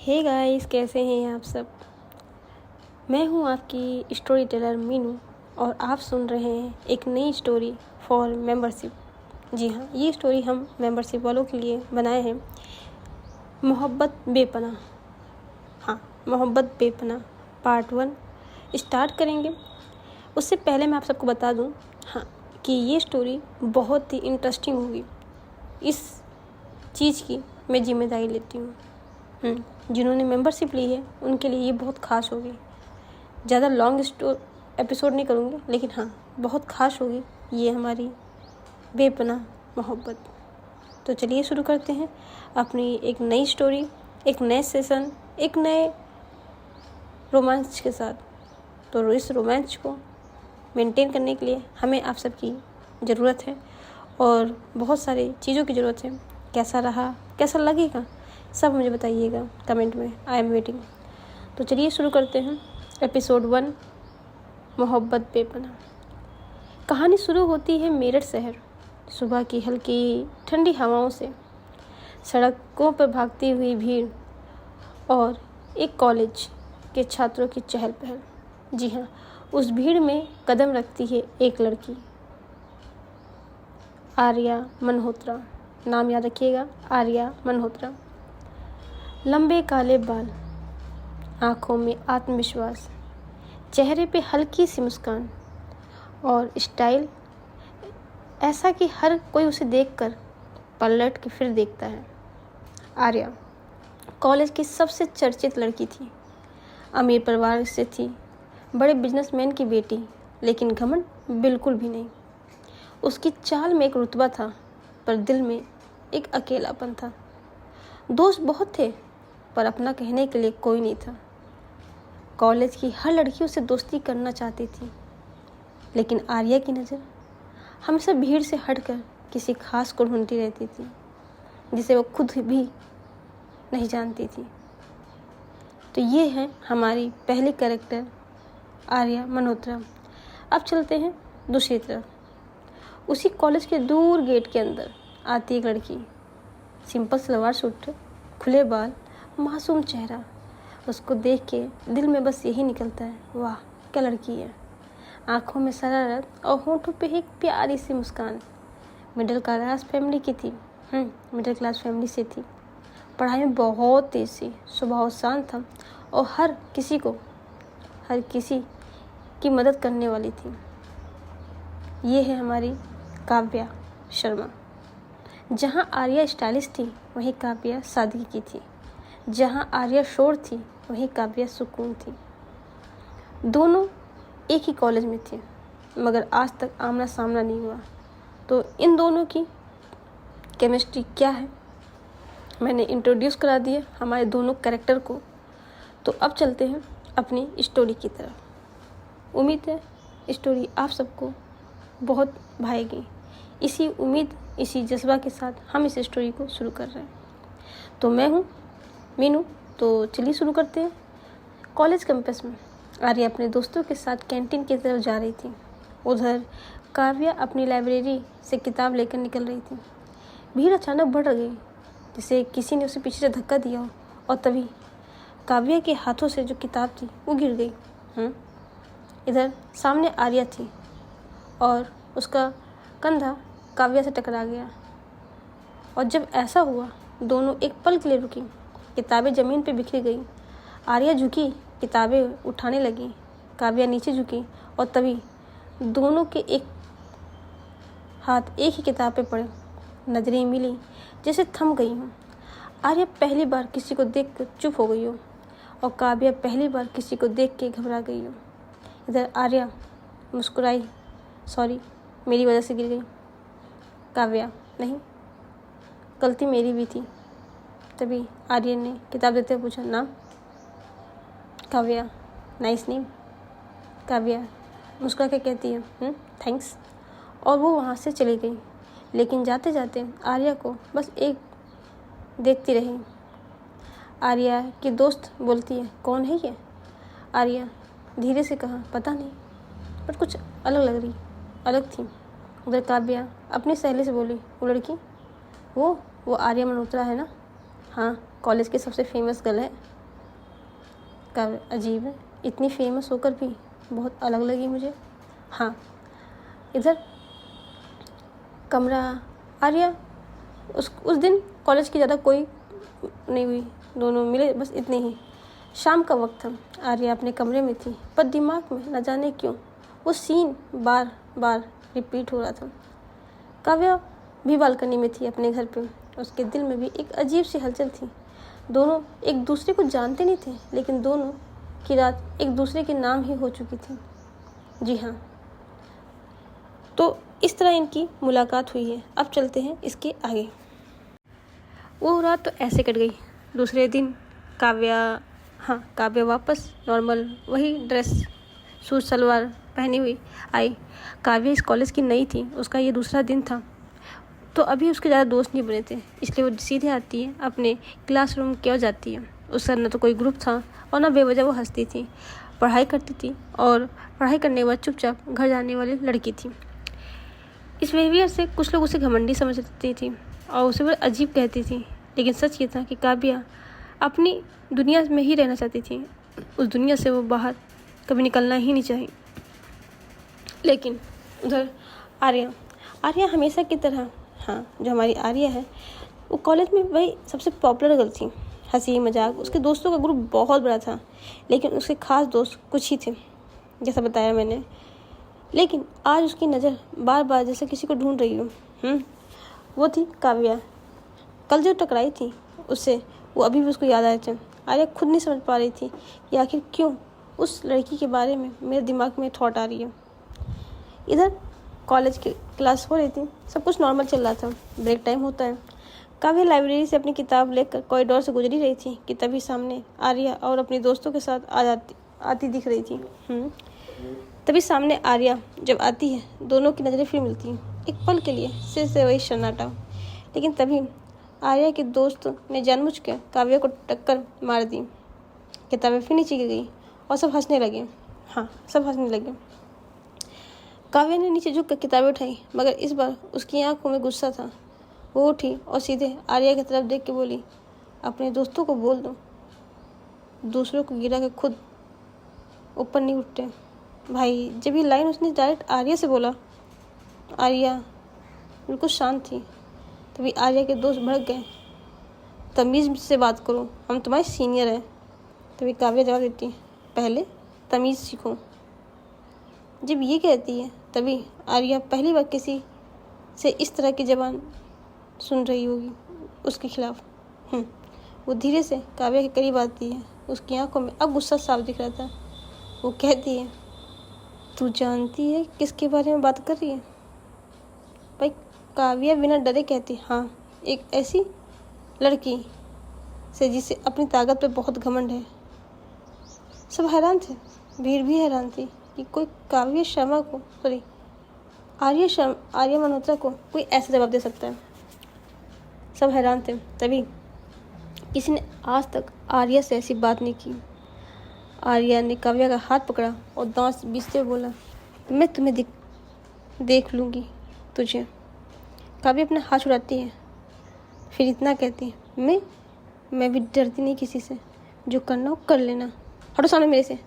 Hey guys, कैसे हैं आप सब। मैं हूं आपकी स्टोरी टेलर मीनू और आप सुन रहे हैं एक नई स्टोरी फॉर मेंबरशिप। जी हाँ, ये स्टोरी हम मेंबरशिप वालों के लिए बनाए हैं। मोहब्बत बेपनाह। हाँ, मोहब्बत बेपनाह पार्ट 1 स्टार्ट करेंगे। उससे पहले मैं आप सबको बता दूं कि ये स्टोरी बहुत ही इंटरेस्टिंग होगी। इस चीज़ की मैं जिम्मेदारी लेती हूँ। जिन्होंने मेंबरशिप ली है उनके लिए ये बहुत ख़ास होगी। ज़्यादा लॉन्ग एपिसोड नहीं करूँगी, लेकिन हाँ, बहुत ख़ास होगी ये हमारी बेपनाह मोहब्बत। तो चलिए शुरू करते हैं अपनी एक नई स्टोरी, एक नए सेशन, एक नए रोमांच के साथ। तो इस रोमांच को मेंटेन करने के लिए हमें आप सबकी ज़रूरत है और बहुत सारी चीज़ों की ज़रूरत है। कैसा रहा, कैसा लगेगा, सब मुझे बताइएगा कमेंट में। I am waiting. तो चलिए शुरू करते हैं एपिसोड 1 मोहब्बत बेपनाह। कहानी शुरू होती है मेरठ शहर। सुबह की हल्की ठंडी हवाओं से, सड़कों पर भागती हुई भीड़ और एक कॉलेज के छात्रों की चहल पहल। जी हाँ, उस भीड़ में कदम रखती है एक लड़की, आर्या मल्होत्रा। नाम याद रखिएगा, आर्या मल्होत्रा। लंबे काले बाल, आँखों में आत्मविश्वास, चेहरे पे हल्की सी मुस्कान और स्टाइल ऐसा कि हर कोई उसे देखकर पलट के फिर देखता है। आर्या कॉलेज की सबसे चर्चित लड़की थी। अमीर परिवार से थी, बड़े बिजनेसमैन की बेटी, लेकिन घमंड बिल्कुल भी नहीं। उसकी चाल में एक रुतबा था, पर दिल में एक अकेलापन था। दोस्त बहुत थे, पर अपना कहने के लिए कोई नहीं था। कॉलेज की हर लड़की उससे दोस्ती करना चाहती थी, लेकिन आर्या की नज़र हमेशा भीड़ से हटकर किसी खास को ढूंढती रहती थी, जिसे वो खुद भी नहीं जानती थी। तो ये है हमारी पहली कैरेक्टर आर्या मल्होत्रा। अब चलते हैं दूसरी तरफ। उसी कॉलेज के दूर गेट के अंदर आती एक लड़की, सिंपल सलवार सूट, खुले बाल, मासूम चेहरा। उसको देख के दिल में बस यही निकलता है, वाह क्या लड़की है। आंखों में शरारत और होंठों पे एक प्यारी सी मुस्कान। मिडिल क्लास फैमिली की थी। मिडिल क्लास फैमिली से थी। पढ़ाई में बहुत तेज थी, स्वभाव शांत था और हर किसी की मदद करने वाली थी। ये है हमारी काव्या शर्मा। जहाँ आर्या स्टाइलिश थी, वहीं काव्या सादगी की थी। जहाँ आर्या शोर थी, वहीं काव्या सुकून थी। दोनों एक ही कॉलेज में थे, मगर आज तक आमना सामना नहीं हुआ। तो इन दोनों की केमिस्ट्री क्या है, मैंने इंट्रोड्यूस करा दिया हमारे दोनों कैरेक्टर को। तो अब चलते हैं अपनी स्टोरी की तरफ। उम्मीद है स्टोरी आप सबको बहुत भाएगी। इसी उम्मीद, इसी जज्बा के साथ हम इस स्टोरी को शुरू कर रहे हैं। तो मैं हूँ मीनू। तो चलिए शुरू करते हैं। कॉलेज कैंपस में आर्या अपने दोस्तों के साथ कैंटीन की तरफ जा रही थी। उधर काव्या अपनी लाइब्रेरी से किताब लेकर निकल रही थी। भीड़ अचानक बढ़ गई, जिसे किसी ने उसे पीछे से धक्का दिया हो, और तभी काव्या के हाथों से जो किताब थी वो गिर गई। इधर सामने आर्या थी और उसका कंधा काव्या से टकरा गया। और जब ऐसा हुआ, दोनों एक पल के लिए रुकी। किताबें ज़मीन पे बिखरी गई। आर्या झुकी, किताबें उठाने लगी। काव्या नीचे झुकी और तभी दोनों के एक हाथ एक ही किताब पे पड़े। नजरें मिली, जैसे थम गई हूँ। आर्या पहली बार किसी को देख कर चुप हो गई हो और काव्या पहली बार किसी को देख के घबरा गई हो। इधर आर्या मुस्कुराई, सॉरी मेरी वजह से गिर गई। काव्या, नहीं, गलती मेरी भी थी। तभी आर्या ने किताब देते हुए पूछा, नाम? Kavya, nice name. काव्या मुस्कुरा के कहती है, थैंक्स। और वो वहाँ से चली गई। लेकिन जाते जाते आर्या को बस एक देखती रही। आर्या की दोस्त बोलती है, कौन है ये? आर्या धीरे से कहा, पता नहीं, पर कुछ अलग थी। उधर काव्या अपनी सहेली से बोली, वो लड़की, वो आर्या मल्होत्रा है ना? हाँ, कॉलेज की सबसे फेमस गर्ल है। काव्या अजीब है, इतनी फेमस होकर भी बहुत अलग लगी मुझे। हाँ, इधर कमरा, आर्या, उस दिन कॉलेज की ज़्यादा कोई नहीं हुई, दोनों मिले बस इतने ही। शाम का वक्त था, आर्या अपने कमरे में थी, पर दिमाग में न जाने क्यों वो सीन बार बार रिपीट हो रहा था। काव्या भी बालकनी में थी अपने घर पे, उसके दिल में भी एक अजीब सी हलचल थी। दोनों एक दूसरे को जानते नहीं थे, लेकिन दोनों की रात एक दूसरे के नाम ही हो चुकी थी। जी हाँ, तो इस तरह इनकी मुलाकात हुई है। अब चलते हैं इसके आगे। वो रात तो ऐसे कट गई। दूसरे दिन काव्या वापस नॉर्मल वही ड्रेस, सूट सलवार पहनी हुई आई। काव्या इस कॉलेज की नई थी, उसका ये दूसरा दिन था, तो अभी उसके ज़्यादा दोस्त नहीं बने थे, इसलिए वो सीधे आती है अपने क्लासरूम की ओर जाती है। उसका न तो कोई ग्रुप था और न बेवजह वो हंसती थी, पढ़ाई करती थी और पढ़ाई करने के बाद चुपचाप घर जाने वाली लड़की थी। इस बिहेवियर से कुछ लोग उसे घमंडी समझती थी और उसे बड़ा अजीब कहती थी, लेकिन सच ये था कि काव्या अपनी दुनिया में ही रहना चाहती थी, उस दुनिया से वो बाहर कभी निकलना ही नहीं चाहिए। लेकिन उधर आर्या हमेशा की तरह, हाँ, जो हमारी आर्या है वो कॉलेज में वही सबसे पॉपुलर गर्ल थी। हंसी मजाक, उसके दोस्तों का ग्रुप बहुत बड़ा था, लेकिन उसके खास दोस्त कुछ ही थे, जैसा बताया मैंने। लेकिन आज उसकी नज़र बार बार जैसे किसी को ढूंढ रही हो। वो थी काव्या। कल जो टकराई थी उससे वो अभी भी उसको याद आए थे। आर्या खुद नहीं समझ पा रही थी कि आखिर क्यों उस लड़की के बारे में मेरे दिमाग में थॉट आ रही है। इधर कॉलेज की क्लास हो रही थी, सब कुछ नॉर्मल चल रहा था, ब्रेक टाइम होता है। काव्या लाइब्रेरी से अपनी किताब लेकर कॉरिडोर से गुजरी रही थी कि तभी सामने आर्या और अपने दोस्तों के साथ आती दिख रही थी। तभी सामने आर्या जब आती है, दोनों की नज़रें फिर मिलती हैं। एक पल के लिए सिर से वही सन्नाटा, लेकिन तभी आर्या के दोस्त ने जानबूझ के काव्या को टक्कर मार दी। किताबें फिर नीचे गिर गई और सब हंसने लगे। हाँ, सब हंसने लगे। काव्या ने नीचे झुक कर किताबें उठाई, मगर इस बार उसकी आंखों में गुस्सा था। वो उठी और सीधे आर्या की तरफ देख के बोली, अपने दोस्तों को बोल दो, दूसरों को गिरा के खुद ऊपर नहीं उठते। भाई, जब ये लाइन उसने डायरेक्ट आर्या से बोला, आर्या बिल्कुल शांत थी। तभी आर्या के दोस्त भड़क गए, तमीज़ से बात करो, हम तुम्हारे सीनियर हैं। तभी काव्या जवाब देती, पहले तमीज़ सीखो। जब ये कहती है तभी आर्या पहली बार किसी से इस तरह की जबान सुन रही होगी उसके खिलाफ। वो धीरे से काव्या के करीब आती है, उसकी आंखों में अब गुस्सा साफ दिख रहा था। वो कहती है, तू जानती है किसके बारे में बात कर रही है? भाई, काव्या बिना डरे कहती, हाँ, एक ऐसी लड़की से जिसे अपनी ताकत पे बहुत घमंड है। सब हैरान थे, भीड़ भी हैरान थी कि कोई आर्या मल्होत्रा को कोई ऐसा जवाब दे सकता है। सब हैरान थे। तभी किसी ने आज तक आर्या से ऐसी बात नहीं की। आर्या ने काव्या का हाथ पकड़ा और दांत बीचते हुए बोला, मैं तुम्हें देख लूँगी तुझे। काव्या अपना हाथ छुड़ाती है, फिर इतना कहती है, मैं भी डरती नहीं किसी से, जो करना हो कर लेना, हटो सामने मेरे से।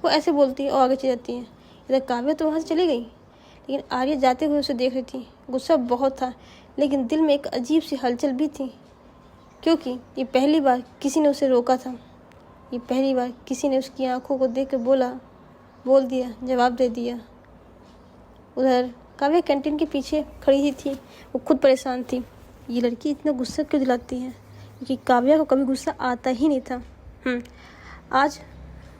वो ऐसे बोलती है और आगे चली जाती है। इधर काव्या तो वहाँ से चली गई, लेकिन आर्या जाते हुए उसे देख रही थी। गुस्सा बहुत था, लेकिन दिल में एक अजीब सी हलचल भी थी, क्योंकि ये पहली बार किसी ने उसे रोका था। ये पहली बार किसी ने उसकी आंखों को देख कर बोल दिया, जवाब दे दिया। उधर काव्या कैंटीन के पीछे खड़ी ही थी। वो खुद परेशान थी, ये लड़की इतना गुस्सा क्यों दिलाती है, क्योंकि काव्या को कभी गुस्सा आता ही नहीं था। आज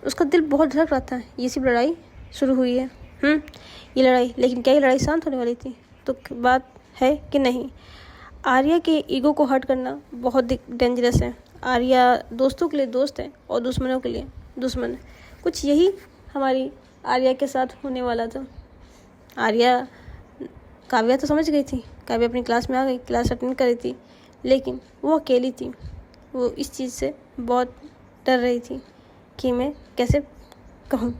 उसका दिल बहुत धड़क रहा था। ये सिर्फ लड़ाई शुरू हुई है। ये लड़ाई, लेकिन क्या ये लड़ाई शांत होने वाली थी? तो बात है कि नहीं। आर्या के ईगो को हर्ट करना बहुत डेंजरस है। आर्या दोस्तों के लिए दोस्त है और दुश्मनों के लिए दुश्मन है। कुछ यही हमारी आर्या के साथ होने वाला था। काव्या तो समझ गई थी, काव्या अपनी क्लास में आ गई, क्लास अटेंड कर रही थी, लेकिन वो अकेली थी। वो इस चीज़ से बहुत डर रही थी कि मैं कैसे कहूँ।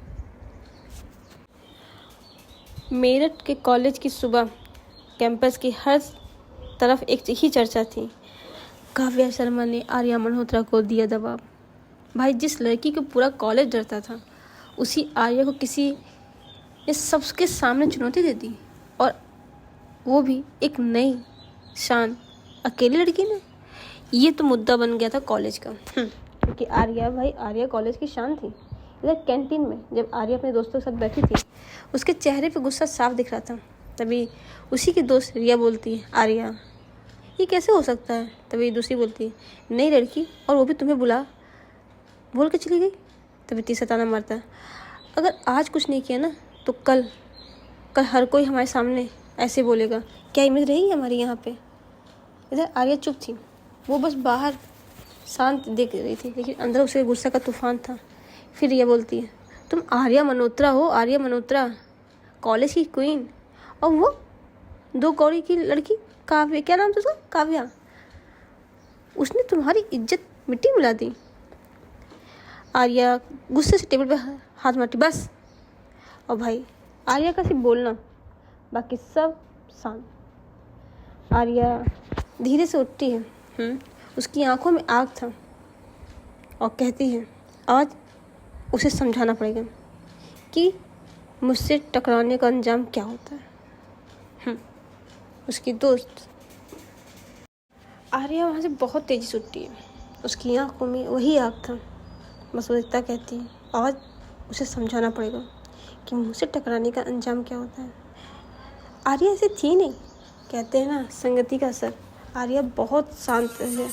मेरठ के कॉलेज की सुबह कैंपस की हर तरफ एक ही चर्चा थी, काव्या शर्मा ने आर्या मल्होत्रा को दिया दबाव। भाई जिस लड़की को पूरा कॉलेज डरता था, उसी आर्या को किसी ने सबके सामने चुनौती दे दी, और वो भी एक नई शान अकेली लड़की ने। ये तो मुद्दा बन गया था कॉलेज का। क्योंकि आर्या कॉलेज की शान थी। इधर कैंटीन में जब आर्या अपने दोस्तों के साथ बैठी थी, उसके चेहरे पे गुस्सा साफ दिख रहा था। तभी उसी की दोस्त रिया बोलती है, आर्या ये कैसे हो सकता है? तभी दूसरी बोलती है, नई लड़की और वो भी तुम्हें बोल के चली गई। तभी तीसरा ताना मारता है, अगर आज कुछ नहीं किया ना तो कल हर कोई हमारे सामने ऐसे बोलेगा। क्या इमेज रहेगी हमारी यहाँ पे? इधर आर्या चुप थी, वो बस बाहर शांत देख रही थी, लेकिन अंदर उसे गुस्सा का तूफान था। फिर रिया बोलती है, तुम आर्या मल्होत्रा हो, आर्या मल्होत्रा, कॉलेज की क्वीन, और वो 2 कौड़ी की लड़की काव्या, क्या नाम था उसका? काव्या, उसने तुम्हारी इज्जत मिट्टी मिला दी। आर्या गुस्से से टेबल पे हाथ मारती, बस। और भाई आर्या का सिर्फ बोलना, बाकी सब शांत। आर्या धीरे से उठती है, उसकी आंखों में आग था, और कहती है, आज उसे समझाना पड़ेगा कि मुझसे टकराने का अंजाम क्या होता है। उसकी दोस्त आर्या वहाँ से बहुत तेजी से उठती है, उसकी आंखों में वही आग था। बस वो इतना कहती है, आज उसे समझाना पड़ेगा कि मुझसे टकराने का अंजाम क्या होता है। आर्या ऐसी थी नहीं, कहते हैं ना संगति का असर। आर्या बहुत शांत है,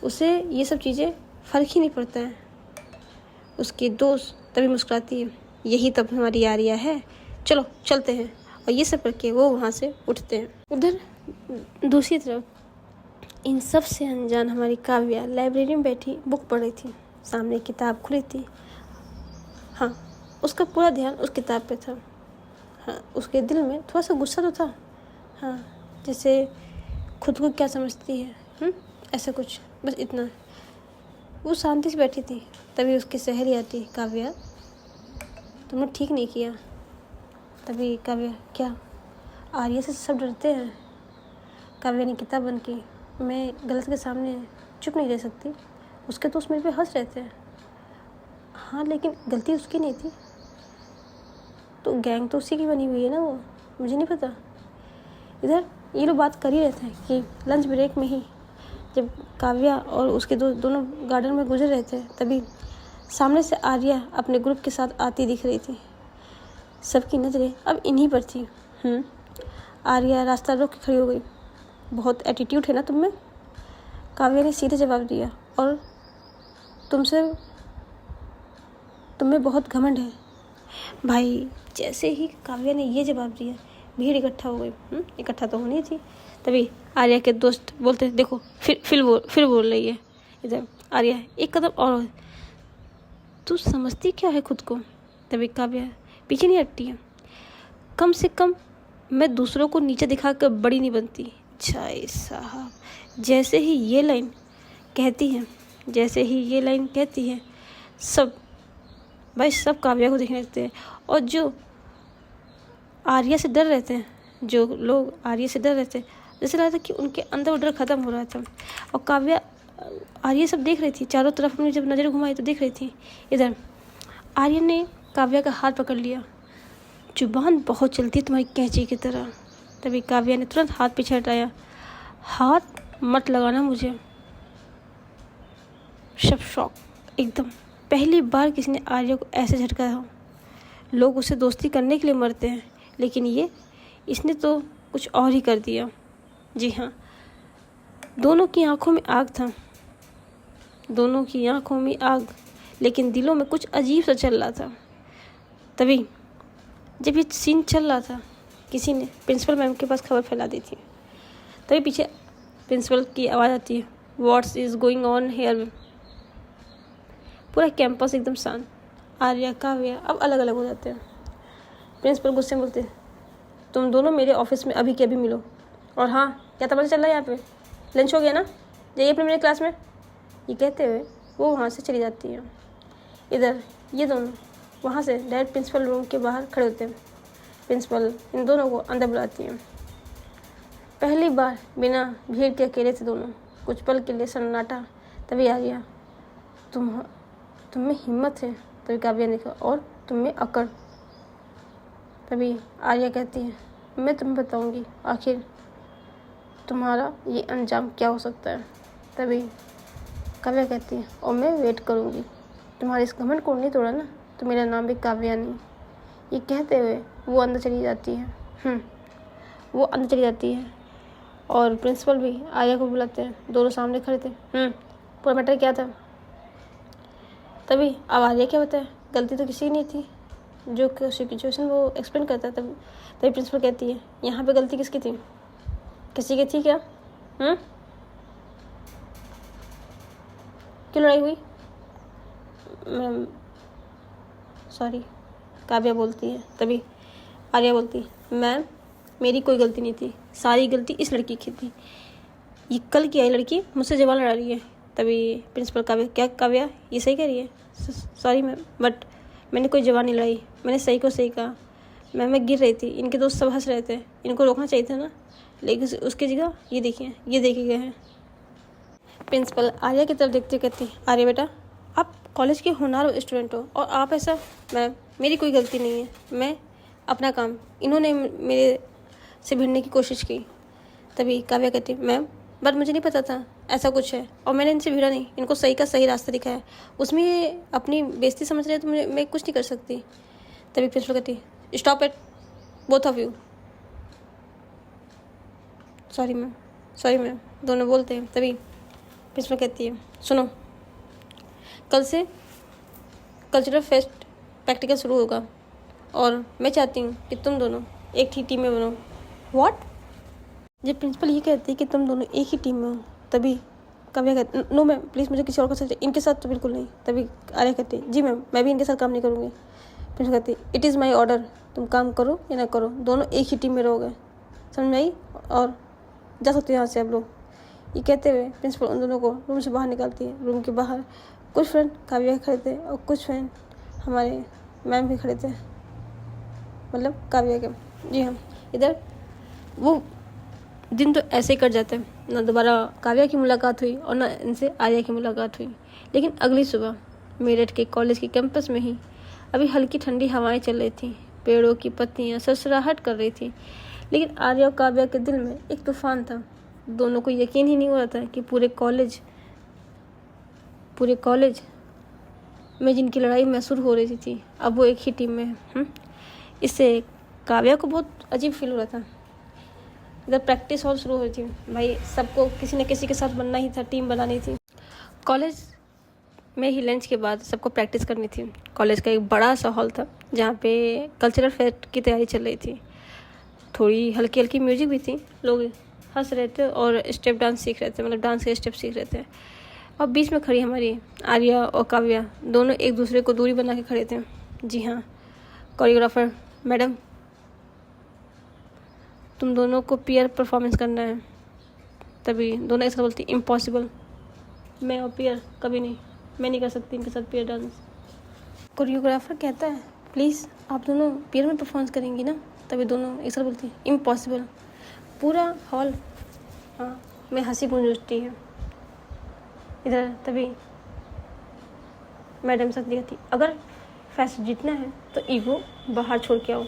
उसे ये सब चीज़ें फ़र्क ही नहीं पड़ता है। उसकी दोस्त तभी मुस्कुराती है, यही तब हमारी आर्या है, चलो चलते हैं। और ये सब करके वो वहाँ से उठते हैं। उधर दूसरी तरफ इन सब से अनजान हमारी काव्या लाइब्रेरी में बैठी बुक पढ़ रही थी। सामने किताब खुली थी। हाँ, उसका पूरा ध्यान उस किताब पे था। हाँ, उसके दिल में थोड़ा सा गुस्सा तो था। हाँ, जैसे खुद को क्या समझती है, ऐसा कुछ, बस इतना। वो शांति से बैठी थी। तभी उसकी सहेली आती, काव्या तुमने ठीक नहीं किया। तभी काव्या, क्या? आर्या से सब डरते हैं। काव्या ने किताब बंद की। मैं गलत के सामने चुप नहीं रह सकती, उसके दोस्त मेरे पे हंस रहे थे। हाँ, लेकिन गलती उसकी नहीं थी, तो गैंग तो उसी की बनी हुई है ना, वो मुझे नहीं पता। इधर ये लोग बात कर ही रहे थे कि लंच ब्रेक में ही जब काव्या और उसके दोनों गार्डन में गुजर रहे थे, तभी सामने से आर्या अपने ग्रुप के साथ आती दिख रही थी। सबकी नज़रें अब इन्हीं पर थी। आर्या रास्ता रोक के खड़ी हो गई। बहुत एटीट्यूड है ना तुम में? काव्या ने सीधे जवाब दिया, और तुम्हें बहुत घमंड है। भाई जैसे ही काव्या ने ये जवाब दिया, भीड़ इकट्ठा हो गई। इकट्ठा तो होनी थी। तभी आर्या के दोस्त बोलते, देखो फिर बोल रही है। इधर आर्या, एक कदम और, तू समझती क्या है खुद को? तभी काव्या पीछे नहीं हटती है। कम से कम मैं दूसरों को नीचे दिखाकर बड़ी नहीं बनती। जय साहब, जैसे ही ये लाइन कहती है, सब काव्या को देखने लगते हैं। और जो आर्या से डर रहे थे, जो लोग आर्या से डर रहे थे, जैसे लगा था कि उनके अंदर वो डर खत्म हो रहा था। और काव्या, आर्या सब देख रही थी, चारों तरफ अपनी जब नज़र घुमाई तो देख रही थी। इधर आर्या ने काव्या का हाथ पकड़ लिया। जुबान बहुत चलती है तुम्हारी कैंची की तरह। तभी काव्या ने तुरंत हाथ पीछे हटाया। हाथ मत लगाना मुझे। सब शौक एकदम, पहली बार किसी ने आर्या को ऐसे झटका हो। लोग उसे दोस्ती करने के लिए मरते हैं, लेकिन इसने तो कुछ और ही कर दिया। जी हाँ, दोनों की आंखों में आग था, लेकिन दिलों में कुछ अजीब सा चल रहा था। तभी जब ये सीन चल रहा था, किसी ने प्रिंसिपल मैम के पास खबर फैला दी थी। तभी पीछे प्रिंसिपल की आवाज़ आती है, what's is going on here. पूरा कैंपस एकदम शांत। आर्या, काव्या अब अलग अलग हो जाते हैं। प्रिंसिपल गुस्से में बोलते हैं, तुम दोनों मेरे ऑफिस में अभी के अभी मिलो। और हाँ, क्या तमाशा चल रहा है यहाँ पे? लंच हो गया ना, जाइए अपने मेरे क्लास में। ये कहते हुए वो वहाँ से चली जाती है। इधर ये दोनों वहाँ से डायरेक्ट प्रिंसिपल रूम के बाहर खड़े होते हैं। प्रिंसिपल इन दोनों को अंदर बुलाती हैं। पहली बार बिना भीड़ के अकेले थे दोनों। कुछ पल के लिए सन्नाटा। तभी आ गया, तुम में हिम्मत है। तभी काव्या ने कहा, और तुम में अकड़। तभी आर्या कहती है, मैं तुम्हें बताऊंगी आखिर तुम्हारा ये अंजाम क्या हो सकता है। तभी काव्या कहती है, और मैं वेट करूंगी। तुम्हारे इस घमंड को नहीं तोड़ा ना, तो मेरा नाम भी काव्या नहीं। ये कहते हुए वो अंदर चली जाती है। वो अंदर चली जाती है और प्रिंसिपल भी आर्या को बुलाते हैं। दोनों सामने खड़े थे। पूरा मैटर क्या था। तभी अब आर्या क्या बताए, गलती तो किसी की नहीं थी। जो सिचुएशन वो एक्सप्लेन करता है, तभी प्रिंसिपल कहती है, यहाँ पे गलती किसकी थी, किसी की थी क्या? क्यों लड़ाई हुई? मैम सॉरी, काव्या बोलती है। तभी आर्या बोलती है, मैम मेरी कोई गलती नहीं थी, सारी गलती इस लड़की की थी। ये कल की आई लड़की मुझसे जवान लड़ा रही है। तभी प्रिंसिपल काव्या, क्या काव्या ये सही कह रही है? सॉरी मैम, बट मैंने कोई जवान नहीं लड़ाई, मैंने सही को सही कहा। मैं गिर रही थी, इनके दोस्त सब हंस रहे थे, इनको रोकना चाहिए था ना, लेकिन उसकी जगह ये देखिए, ये देखे गए हैं। प्रिंसिपल आर्या की तरफ देखते कहती, आर्या बेटा आप कॉलेज के होनहार स्टूडेंट हो और आप ऐसा। मैम मेरी कोई गलती नहीं है, मैं अपना काम, इन्होंने मेरे से भिड़ने की कोशिश की। तभी काव्या कहती, मैम बट मुझे नहीं पता था ऐसा कुछ है, और मैंने इनसे भिड़ा नहीं, इनको सही का सही रास्ता दिखाया, उसमें ये अपनी बेइज्जती समझ रहे हैं, तो मैं कुछ नहीं कर सकती। तभी प्रिंसिपल कहती, stop it both of you. Sorry ma'am दोनों बोलते हैं। तभी प्रिंसिपल कहती है, सुनो, कल से कल्चरल फेस्ट प्रैक्टिकल शुरू होगा और मैं चाहती हूँ कि तुम दोनों एक ही टीम में बनो। व्हाट? जब प्रिंसिपल ये कहती है कि तुम दोनों एक ही टीम में हो, तभी काव्या कहती, नो मैम प्लीज़ मुझे किसी और के साथ, इनके साथ तो बिल्कुल नहीं। तभी आर्या कहती है, जी मैम मैं भी इनके साथ काम नहीं करूँगी। प्रिंसिपल कहती है, इट इज़ माई ऑर्डर, तुम काम करो या ना करो, दोनों एक ही टीम में रहोगे, समझ में आई? और जा सकते हो यहाँ से आप लोग। ये कहते हुए प्रिंसिपल उन दोनों को रूम से बाहर निकालती है। रूम के बाहर कुछ फ्रेंड काव्या खड़े थे और कुछ फ्रेंड हमारे मैम भी खड़े थे, मतलब काव्या के। जी हाँ, इधर वो दिन तो ऐसे ही कट जाते हैं, ना दोबारा काव्या की मुलाकात हुई और ना इनसे आर्या की मुलाकात हुई। लेकिन अगली सुबह मेरठ के कॉलेज के कैंपस में ही अभी हल्की ठंडी हवाएं चल रही थी, पेड़ों की पत्तियां सरसराहट कर रही थी। लेकिन आर्या और काव्या के दिल में एक तूफान था। दोनों को यकीन ही नहीं हो रहा था कि पूरे कॉलेज में जिनकी लड़ाई महसूस हो रही थी, अब वो एक ही टीम में है। इससे काव्या को बहुत अजीब फील हो रहा था। इधर प्रैक्टिस हॉल शुरू हुई थी, भाई सबको किसी न किसी के साथ बनना ही था, टीम बनानी थी। कॉलेज में ही लंच के बाद सबको प्रैक्टिस करनी थी। कॉलेज का एक बड़ा सा हॉल था जहाँ पे कल्चरल फेस्ट की तैयारी चल रही थी। थोड़ी हल्की हल्की म्यूजिक भी थी, लोग हंस रहे थे और स्टेप डांस सीख रहे थे, मतलब डांस के स्टेप सीख रहे थे। और बीच में खड़ी हमारी आर्या और काव्या, दोनों एक दूसरे को दूरी बना के खड़े थे। जी हाँ, कोरियोग्राफर मैडम तुम दोनों को पियर परफॉर्मेंस करना है। तभी दोनों ऐसा बोलती, इम्पॉसिबल, मैं और पियर कभी नहीं, मैं नहीं कर सकती इनके साथ पियर डांस। कोरियोग्राफर कहता है, प्लीज़ आप दोनों पियर में परफॉर्मेंस करेंगी ना? तभी दोनों ऐसा बोलती, इम्पॉसिबल। पूरा हॉल में हंसी गूंज उठती है। इधर तभी मैडम साथ थी, अगर फेस्ट जीतना है तो ईगो बाहर छोड़ के आओ,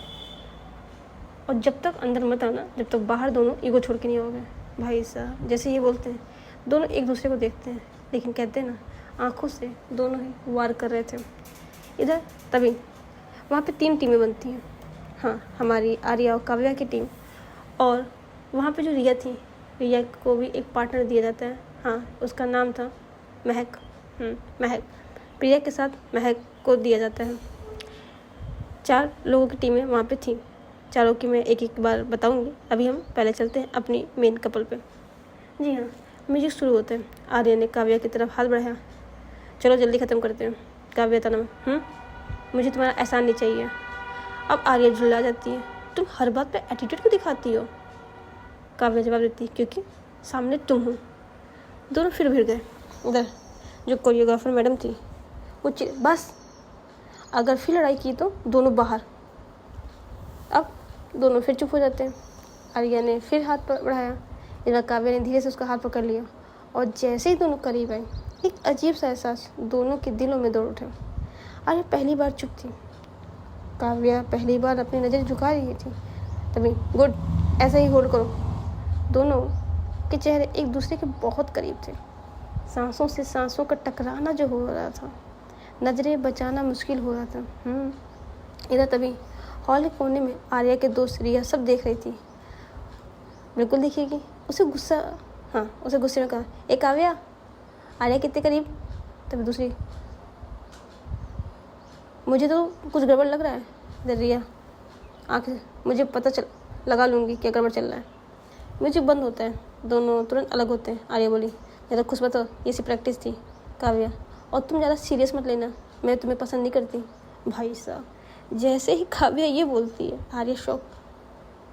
और जब तक अंदर मत आना, जब तक बाहर दोनों ईगो छोड़ के नहीं आओगे। भाई साहब जैसे ये बोलते हैं, दोनों एक दूसरे को देखते हैं, लेकिन कहते हैं ना, आंखों से दोनों ही वार कर रहे थे। इधर तभी वहाँ पे 3 टीमें बनती हैं। हाँ, हमारी आर्या और काव्या की टीम, और वहाँ पे जो रिया थी, रिया को भी एक पार्टनर दिया जाता है। हाँ, उसका नाम था महक। महक, प्रिया के साथ महक को दिया जाता है। 4 लोगों की टीमें वहाँ पे थी, चारों की मैं एक एक बार बताऊंगी। अभी हम पहले चलते हैं अपनी मेन कपल पे। जी हाँ, म्यूजिक शुरू होता है। आर्या ने काव्या की तरफ हाथ बढ़ाया, चलो जल्दी ख़त्म करते हैं। काव्या था नाम, मुझे तुम्हारा एहसान नहीं चाहिए। अब आर्या झुल्ला जाती है, तुम हर बात पे एटीट्यूड क्यों दिखाती हो? काव्या जवाब देती है, क्योंकि सामने तुम हो। दोनों फिर भिड़ गए। उधर जो कोरियोग्राफर मैडम थी वो बस, अगर फिर लड़ाई की तो दोनों बाहर। अब दोनों फिर चुप हो जाते हैं। आर्या ने फिर हाथ बढ़ाया, इधर काव्या ने धीरे से उसका हाथ पकड़ लिया, और जैसे ही दोनों करीब आए, एक अजीब सा एहसास दोनों के दिलों में दौड़ उठा। आर्या पहली बार चुप थी, काव्या पहली बार अपनी नज़र झुका रही थी। तभी गुड, ऐसा ही होल्ड करो। दोनों के चेहरे एक दूसरे के बहुत करीब थे। सांसों से सांसों का टकराना जो हो रहा था, नज़रें बचाना मुश्किल हो रहा था। इधर तभी हॉल के कोने में आर्या के दोस्त रिया सब देख रही थी। बिल्कुल दिखेगी। उसे गुस्से में कहा, ए काव्या, आर्या कितने करीब। तभी दूसरी, मुझे तो कुछ गड़बड़ लग रहा है। इधर रिया, आखिर मुझे पता लगा लूँगी क्या गड़बड़ चल रहा है। म्यूजिक बंद होता है, दोनों तुरंत अलग होते हैं। आर्या बोली, ज़्यादा खुश बताओ, ये सी प्रैक्टिस थी। काव्या, और तुम ज़्यादा सीरियस मत लेना, मैं तुम्हें पसंद नहीं करती। भाई साहब, जैसे ही काव्या ये बोलती है, आर्या शौक,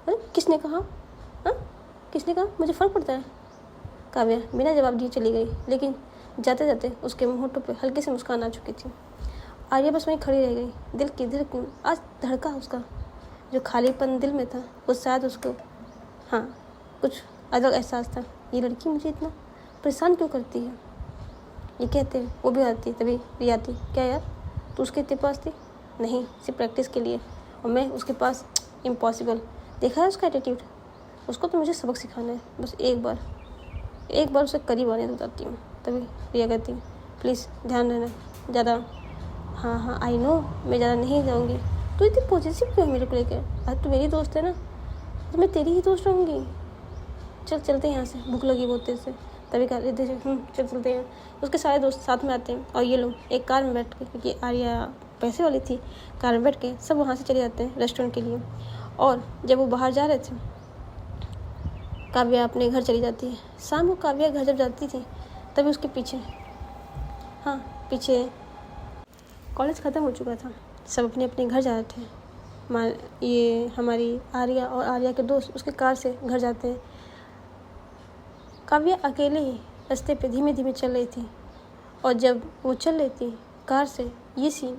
अरे किसने कहा? हाँ, किसने कहा? मुझे फ़र्क पड़ता है। काव्या बिना जवाब दिए चली गई, लेकिन जाते जाते उसके होठों पे हल्की सी मुस्कान आ चुकी थी। आर्या बस वहीं खड़ी रह गई। दिल की धड़कन आज धड़का। उसका जो खालीपन दिल में था, वो शायद उसको कुछ अलग एहसास था। ये लड़की मुझे इतना परेशान क्यों करती है? ये कहते वो भी आती। तभी रिया आती, क्या यार तू उसके इतने पास थी? नहीं, सिर्फ प्रैक्टिस के लिए, और मैं उसके पास इम्पॉसिबल। देखा है उसका एटीट्यूड? उसको तो मुझे सबक सिखाना है। बस एक बार उसे करीब आने बताती हूँ। तभी रिया कहती, प्लीज़ ध्यान रहना ज़्यादा। हाँ आई नो, मैं ज़्यादा नहीं जाऊँगी। तू इतनी पॉजिटिव क्यों है मेरे को लेकर? आज तू मेरी दोस्त है ना, तो मैं तेरी ही दोस्त रहूँगी। चलते हैं यहाँ से, भूख लगी बहुत तेज से। तभी कहा चलते हैं। उसके सारे दोस्त साथ में आते हैं और ये लोग एक कार में बैठ के, क्योंकि आर्या पैसे वाली थी, कार में बैठ के सब वहाँ से चले जाते हैं रेस्टोरेंट के लिए। और जब वो बाहर जा रहे थे, काव्या अपने घर चली जाती है। शाम को काव्या घर जब जाती थी, तभी उसके पीछे कॉलेज ख़त्म हो चुका था। सब अपने अपने घर जा रहे थे। ये हमारी आर्या और आर्या के दोस्त उसके कार से घर जाते हैं। काव्या अकेले ही रास्ते पे धीमे धीमे चल रही थी, और जब वो चल रही थी कार से, ये सीन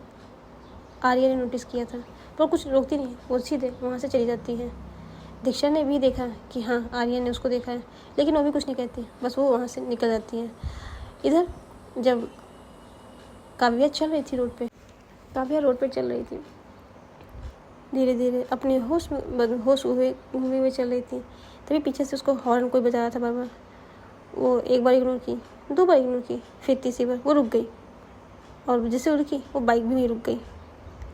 आर्या ने नोटिस किया था। पर कुछ रोकती नहीं, वो सीधे वहाँ से चली जाती है। दीक्षा ने भी देखा कि हाँ आर्या ने उसको देखा है, लेकिन वो भी कुछ नहीं कहती, बस वो वहाँ से निकल जाती है। इधर जब काव्या चल रही थी रोड पे चल रही थी, धीरे धीरे अपने होश हुए चल रही थी। तभी पीछे से उसको हॉर्न कोई बजा रहा था बार। वो एक बार इग्नोर की, 2 बार इग्नोर की, फिर तीसरी बार वो रुक गई, और जैसे वो रुकी वो बाइक भी नहीं रुक गई।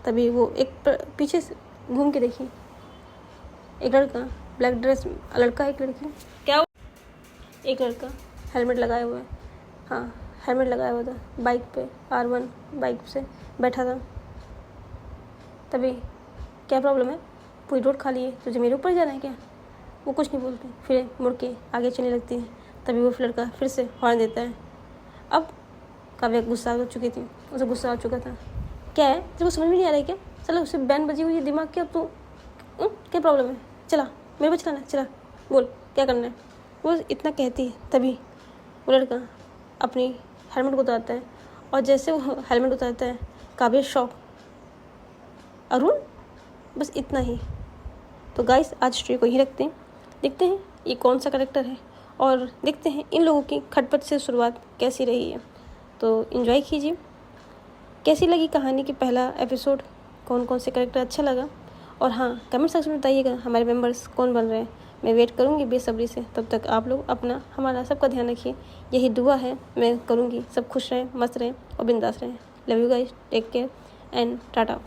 तभी वो एक पीछे से घूम के देखी, एक लड़का ब्लैक ड्रेस, लड़का एक लड़की, क्या एक लड़का हेलमेट लगाया हुआ है, हेलमेट लगाया हुआ था, बाइक पे R1 बाइक से बैठा था। तभी, क्या प्रॉब्लम है? पूरी रोड खाली है, तुझे मेरे ऊपर जाना है क्या? वो कुछ नहीं बोलती, फिर मुड़ के आगे चलने लगती है। तभी वो लड़का फिर से हॉर्न देता है। अब काव्या गुस्सा हो चुकी थी, उसे गुस्सा आ चुका था। क्या है, तेरे को समझ में नहीं आ रहा है क्या? चलो, उसे बैन बजी हुई है दिमाग की। अब तू क्या प्रॉब्लम है? चला, मेरे पे चलाना, चला, बोल क्या करना है? वो इतना कहती है। तभी वो लड़का अपनी हेलमेट को उतारता है, और जैसे वो हेलमेट उतारता है, काव्या शॉक, अरुण, बस इतना ही। तो गाइस, आज स्टोरी को यहीं रखते हैं। देखते हैं ये कौन सा कैरेक्टर है, और देखते हैं इन लोगों की खटपट से शुरुआत कैसी रही है। तो एंजॉय कीजिए। कैसी लगी कहानी की पहला एपिसोड, कौन कौन से कैरेक्टर अच्छा लगा, और कमेंट सेक्शन में बताइएगा हमारे मेंबर्स कौन बन रहे हैं। मैं वेट करूँगी बेसब्री से। तब तक आप लोग अपना हमारा सबका ध्यान रखिए, यही दुआ है मैं करूँगी। सब खुश रहें, मस्त रहें और बिंदास रहें। Love you guys, take care and Tata.